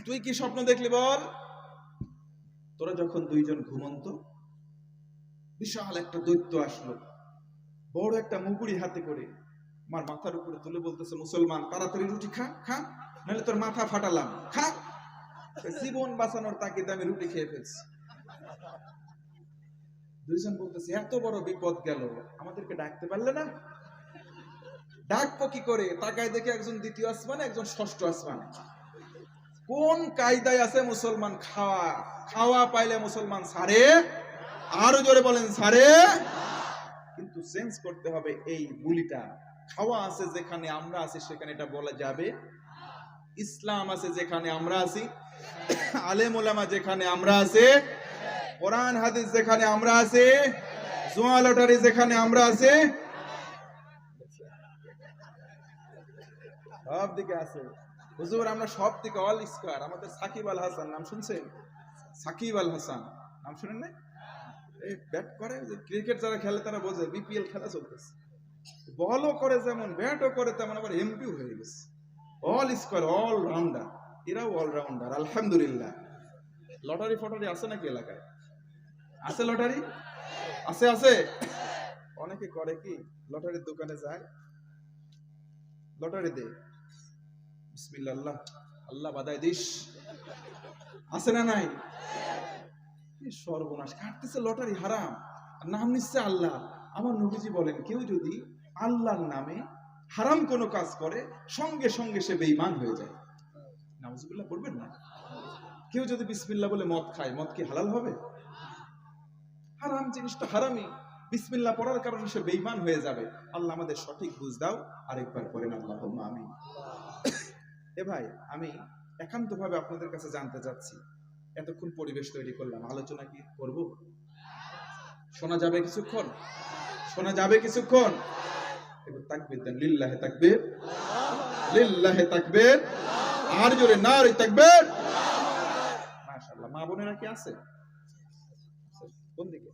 তুই কি স্বপ্ন দেখলি বল? তোরা যখন দুইজন ঘুমন্ত, বিশাল একটা দৈত্য আসলো, বড় একটা মুগুরি হাতে করে আমার মাথার উপরে তুলে বলতেছে, মুসলমান তাড়াতাড়ি রুটি খা, খা, নাহলে তোর মাথা ফাটালাম, খা। জীবন বাঁচানোর তাগিদে আমি রুটি খেয়ে ফেলছি। দুইজন বলতেছে এত বড় বিপদ গেল, আমাদেরকে ডাকতে পারলে না? ডাকবো কি করে? তাকায় দেখে একজন দ্বিতীয় আসমানে, একজন ষষ্ঠ আসমানে। কোন কায়দায় আছে মুসলমান খাওয়া? খাওয়া পাইলে মুসলমান ছাড়ে, আরো জোরে বলেন ছাড়ে। কিন্তু চেঞ্জ করতে হবে এই বুলিটা। খাওয়া আছে যেখানে আমরা আছি সেখানে এটা বলা যাবে। ইসলাম আছে যেখানে আমরা আছি, আলেম ওলামা যেখানে আমরা আছি, কোরআন হাদিস যেখানে আমরা আছি, জুয়া লটারি যেখানে আমরা আছি, সব দিকে আছে। হুজুর আমরা সব দিকে অল স্কয়ার। আমাদের সাকিব আল হাসান নাম শুনছেন? সাকিব আল হাসান নাম শুনেন না? এই ব্যাট করে, ক্রিকেট যারা খেলে তারা বোঝে, বিপিএল খেলা চলতেছে, বলও করে যেমন ব্যাটও করে তেমন, আবার এমপিও হয়ে গেছে। অল স্কয়ার, অল রাউন্ডার, এরাও অলরাউন্ডার আলহামদুলিল্লাহ। লটারি ফটারি আছে নাকি এলাকায়? আছে লটারি? আছে আছে। অনেকে করে কি, লটারির দোকানে যায়, লটারি দে, বিসমিল্লাহ, আল্লাহ আল্লাহ বাদায় দিস, আছে না নাই? সর্বনাশ, কাটতেছে লটারি হারাম, নাম নিচ্ছে আল্লাহ। আমার নবীজি বলেন কেউ যদি আল্লাহর নামে হারাম কোনো কাজ করে সঙ্গে সঙ্গে সে বেঈমান হয়ে যায়। নাউজুবিল্লাহ পড়বেন না? কেউ যদি বিসমিল্লাহ বলে মদ খায়, মদ কি হালাল হবে? হারাম জিনিসটা হারামই, বিসমিল্লাহ পড়ার কারণে সে বেঈমান হয়ে যাবে। আল্লাহ আমাদের সঠিক বুঝ দাও। আরেকবার পড়েন আল্লাহুম্মা আমিন। এ ভাই আমি একান্তভাবে আপনাদের কাছে জানতে চাচ্ছি, এতক্ষণ পরিবেশ তৈরি করলাম, আলোচনা কি করব? শোনা যাবে কিছুক্ষণ? শোনা যাবে কিছুক্ষণ? এবার তাকবীর দেন, লিল্লাহি তাকবীর, লিল্লাহি তাকবীর, আর জোরে নারে তাকবীর। মাশাআল্লাহ। মা বোনেরা কি আছে? কোন দিকে?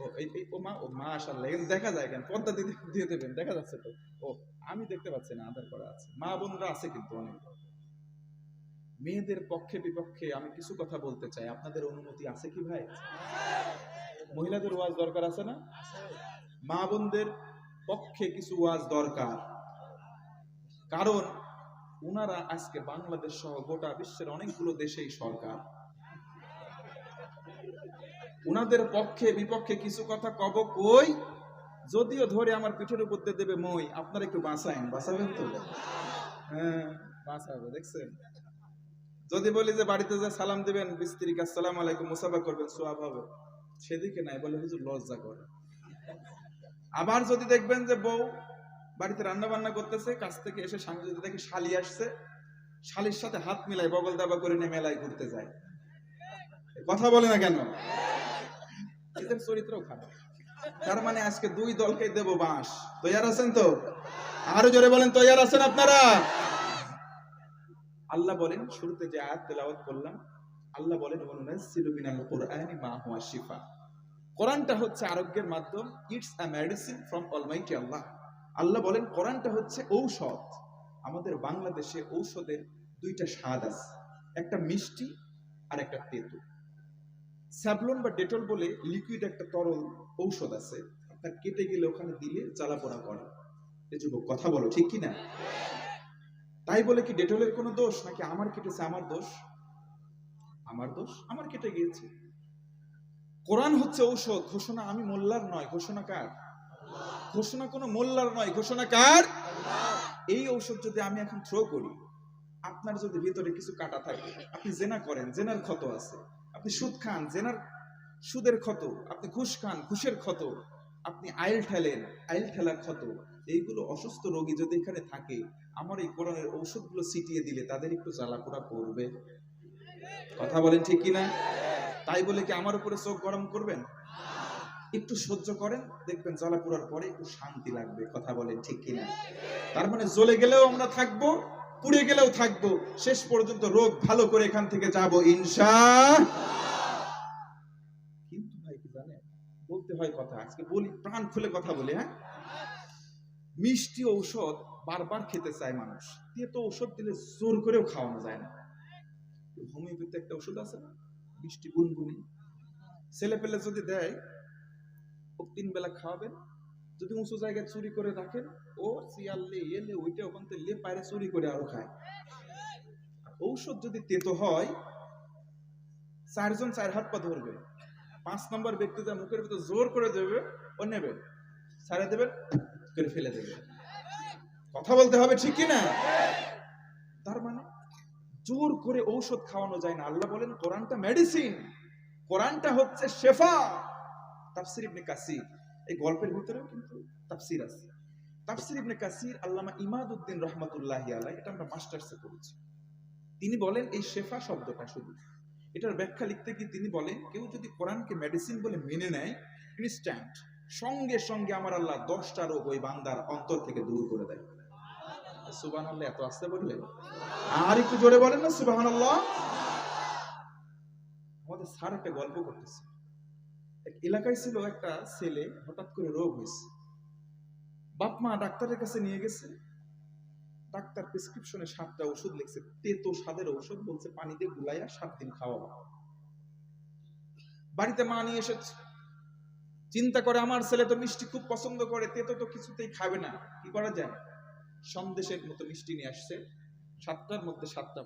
ও এই ও মা, ও মাশাআল্লাহ, এখানে দেখা যায় কেন? পর্দা দিয়ে দেবেন, দেখা যাচ্ছে তো। ও আমি দেখতে পাচ্ছি না, আধার করা আছে। মা বোনরা আছে কিন্তু অনেক। মেয়েদের পক্ষে বিপক্ষে আমি কিছু কথা বলতে চাই, আপনাদের অনুমতি আছে কি ভাই? মহিলাদের ওয়াজ দরকার আছে না? মা বোনদের পক্ষে কিছু ওয়াজ দরকার, কারণ ওনারা আজকে বাংলাদেশ সহ গোটা বিশ্বের অনেকগুলো দেশেই সরকার। ওনাদের পক্ষে বিপক্ষে কিছু কথা কব কই, যদিও ধরে আমার পিঠের উপর দিয়ে দেবে মই, আপনারা একটু বাঁচায়েন, বাঁচাবেন তো? হ্যাঁ বাঁচাবো, দেখছেন? যদি বলি যে বাড়িতে যা সালাম দিবেন স্ত্রীকে আসসালামু আলাইকুম মুসাফা করবেন, সওয়াব হবে, সেদিকে নাই, বলে হুজুর লজ্জা করে। আবার যদি দেখবেন যে বউ বাড়িতে রান্না বান্না করতেছে, কাছ থেকে এসে স্বামী যদি দেখে শালি আসছে, শালির সাথে হাত মিলাই বগল দাবা করে নিয়ে মেলায় ঘুরতে যায়, কথা বলে না কেন? এদের চরিত্রও খারাপ। তার মানে আজকে দুই দলকে দেব বাঁশ। তৈয়ার আছেন তো? আরো জোরে বলেন, তৈয়ার আছেন আপনারা? আল্লাহ বলেন, শুরুতে যে আয়াত তেলাওয়াত করলাম, আল্লাহ বলেন ওয়ানুনাজ্জিলু মিনাল কুরআনি মা হুয়া শিফা। কোরআনটা হচ্ছে আরোগ্যের মাধ্যম, it's a medicine from almighty Allah. Allah বলেন কোরআনটা হচ্ছে ঔষধ। আমাদের বাংলাদেশে ঔষধের দুইটা স্বাদ আছে, একটা মিষ্টি আর একটা তেতো। স্যাভলন বা ডেটল বলে লিকুইড একটা তরল ঔষধ আছে, আপনার কেটে গেলে ওখানে দিলে জ্বালা পোড়া করে। এই যুবক কথা বলো, ঠিক কি না? তাই বলে কি ডেটলের কোনো দোষ? নাকি আমার কেটেছে আমার দোষ? আমার দোষ, আমার কেটে গিয়েছে। কোরআন হচ্ছে ঔষধ, ঘোষণা আমি মোল্লার নয়, ঘোষণা কার? ঘোষণা কোনো মোল্লার নয়, ঘোষণা কার? এই ঔষধ যদি আমি এখন থ্রো করি, আপনার যদি ভিতরে কিছু কাটা থাকে, আপনি জেনা করেন, জেনার ক্ষত আছে, আপনি সুদ খান, জেনার সুদের ক্ষত, আপনি ঘুষ খান, ঘুষের ক্ষত, আপনি আইল ঠেলেন, আইল ঠেলার ক্ষত, এইগুলো অসুস্থ রোগী যদি এখানে থাকে, আমার এই কোরআনের ঔষধগুলো ছিটিয়ে দিলে তাদের একটু জ্বালাপোড়া করবে। কথা বলেন ঠিক কিনা? তাই বলে কি আমার উপরে চোখ গরম করবেন? একটু সহ্য করেন, দেখবেন জ্বালাপোড়ার পরে একটু শান্তি লাগবে। কথা বলেন ঠিক কিনা? তার মানে জ্বলে গেলেও আমরা থাকবো, পুড়ে গেলেও থাকবো, শেষ পর্যন্ত রোগ ভালো করে এখান থেকে যাব ইনশাআল্লাহ। কিন্তু ভাই কি জানেন, বলতে হয় কথা, আজকে বলি, প্রাণ খুলে কথা বলি। হ্যাঁ, মিষ্টি ঔষধ বারবার খেতে চায় মানুষ, তেতো ঔষধ দিলে জোর করেও খাওয়ানো যায় না। হোমিওপ্যাথি একটা ওষুধ আছে না, মিষ্টি গুনগুনি, ছেলে পেলে যদি দেয়, ও 3 বেলা খাওয়াবেন, যদি উঁচু জায়গায় চুরি করে রাখেন, ও সিয়ালে এলে ওইটা ওখান থেকে লে পায়রে চুরি করে আরো খায়। ঔষধ যদি তেতো হয়, 4 জন 4 হাত পা ধরবে, 5 নম্বর ব্যক্তি যা মুখের ভিতর জোর করে দেবে, ও নেবে, ছাড়ে দেবেন, করে ফেলে দেবে। কথা বলতে হবে ঠিক কিনা? তার মানে জোর করে ঔষধ খাওয়ানো যায় না। আল্লাহ বলেন কোরআনটা মেডিসিন, কোরআনটা হচ্ছে শেফা। তাফসীর ইবনে কাসির, এই গল্পের ভিতরেও কিন্তু তাফসীর আছে। তাফসীর ইবনে কাসির আল্লামা ইমাদউদ্দিন রাহমাতুল্লাহি আলাইহি, এটা আমরা মাস্টার্সে পড়েছি। তিনি বলেন এই শেফা শব্দটা শুধু, এটার ব্যাখ্যা লিখতে গিয়ে তিনি বলেন, কেউ যদি কোরআনকে মেডিসিন বলে মেনে নেয়, ইনস্ট্যান্ট, সঙ্গে সঙ্গে আমার আল্লাহ 10টা রোগ ওই বান্দার অন্তর থেকে দূর করে দেয়। সুবহানাল্লাহ, এত আস্তে বললেন, আর একটু জোরে বলেন না সুবহানাল্লাহ। আমাদের স্যার একটা গল্প করতেছে, এক এলাকায় ছিল একটা ছেলে, হঠাৎ করে রোগ হয়েছে, বাপ মা ডাক্তারের কাছে নিয়ে গেছে, ডাক্তার প্রেসক্রিপশনে 7টা ওষুধ লিখছে, তেতো স্বাদের ঔষধ, বলছে পানি দিয়ে গুলাইয়া 7 দিন খাওয়াবো। বাড়িতে মা নিয়ে এসেছে, চিন্তা করে আমার ছেলে তো মিষ্টি খুব পছন্দ করে, তেতো তো কিছুতেই খাবে না, কি করা যায়? সন্দেশের মতো মিষ্টি নিয়ে আসছে, 7টার মধ্যে 7টা